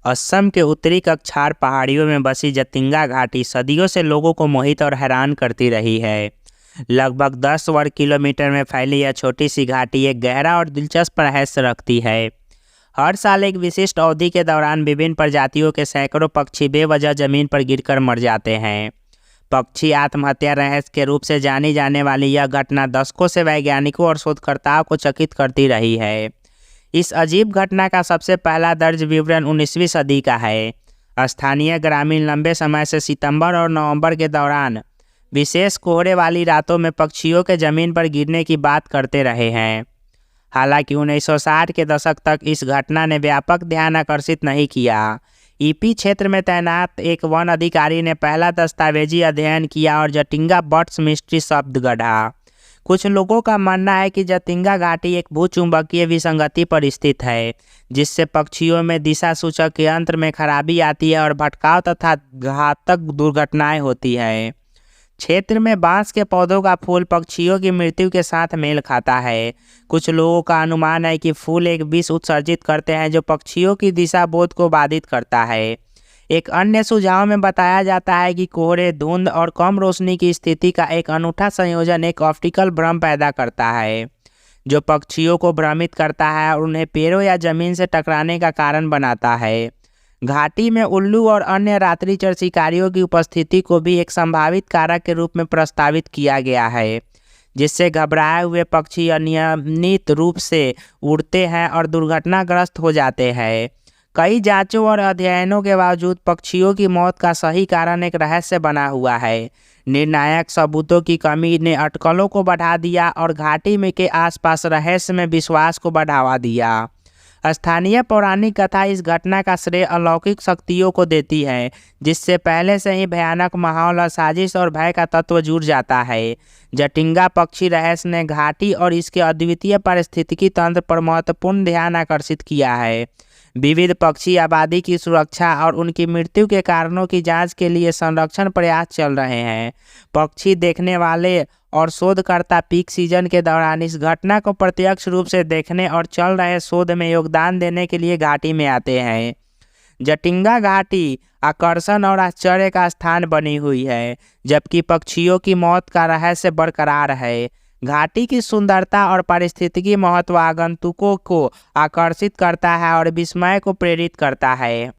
असम के उत्तरी कछार पहाड़ियों में बसी जतिंगा घाटी सदियों से लोगों को मोहित और हैरान करती रही है। लगभग 10 वर्ग किलोमीटर में फैली यह छोटी सी घाटी एक गहरा और दिलचस्प रहस्य रखती है। हर साल एक विशिष्ट अवधि के दौरान विभिन्न प्रजातियों के सैकड़ों पक्षी बेवजह जमीन पर गिरकर मर जाते हैं। पक्षी आत्महत्या रहस्य के रूप से जानी जाने वाली यह घटना दशकों से वैज्ञानिकों और शोधकर्ताओं को चकित करती रही है। इस अजीब घटना का सबसे पहला दर्ज विवरण 19वीं सदी का है। स्थानीय ग्रामीण लंबे समय से सितंबर और नवंबर के दौरान विशेष कोहरे वाली रातों में पक्षियों के जमीन पर गिरने की बात करते रहे हैं। हालांकि 1960 के दशक तक इस घटना ने व्यापक ध्यान आकर्षित नहीं किया। ईपी क्षेत्र में तैनात एक वन अधिकारी ने पहला दस्तावेजी अध्ययन किया और जटिंगा बर्ड्स मिस्ट्री शब्द गढ़ा। कुछ लोगों का मानना है कि जतिंगा घाटी एक भूचुंबकीय विसंगति पर स्थित है, जिससे पक्षियों में दिशा सूचक यंत्र में खराबी आती है और भटकाव तथा घातक दुर्घटनाएं होती है। क्षेत्र में बांस के पौधों का फूल पक्षियों की मृत्यु के साथ मेल खाता है। कुछ लोगों का अनुमान है कि फूल एक विष उत्सर्जित करते हैं जो पक्षियों की दिशा बोध को बाधित करता है। एक अन्य सुझाव में बताया जाता है कि कोहरे, धुंध और कम रोशनी की स्थिति का एक अनूठा संयोजन एक ऑप्टिकल भ्रम पैदा करता है, जो पक्षियों को भ्रमित करता है और उन्हें पेड़ों या जमीन से टकराने का कारण बनाता है। घाटी में उल्लू और अन्य रात्रिचर शिकारियों की उपस्थिति को भी एक संभावित कारक के रूप में प्रस्तावित किया गया है, जिससे घबराए हुए पक्षी अनियमित रूप से उड़ते हैं और दुर्घटनाग्रस्त हो जाते हैं। कई जांचों और अध्ययनों के बावजूद पक्षियों की मौत का सही कारण एक रहस्य बना हुआ है। निर्णायक सबूतों की कमी ने अटकलों को बढ़ा दिया और घाटी में के आसपास रहस्य में विश्वास को बढ़ावा दिया। स्थानीय पौराणिक कथा इस घटना का श्रेय अलौकिक शक्तियों को देती है, जिससे पहले से ही भयानक माहौल और साजिश और भय का तत्व जुड़ जाता है। जटिंगा पक्षी रहस्य ने घाटी और इसके अद्वितीय पारिस्थितिकी तंत्र पर महत्वपूर्ण ध्यान आकर्षित किया है। विविध पक्षी आबादी की सुरक्षा और उनकी मृत्यु के कारणों की जांच के लिए संरक्षण प्रयास चल रहे हैं। पक्षी देखने वाले और शोधकर्ता पीक सीजन के दौरान इस घटना को प्रत्यक्ष रूप से देखने और चल रहे शोध में योगदान देने के लिए घाटी में आते हैं। जटिंगा घाटी आकर्षण और आश्चर्य का स्थान बनी हुई है, जबकि पक्षियों की मौत का रहस्य बरकरार है। घाटी की सुंदरता और पारिस्थितिकी महत्व आगंतुकों को आकर्षित करता है और विस्मय को प्रेरित करता है।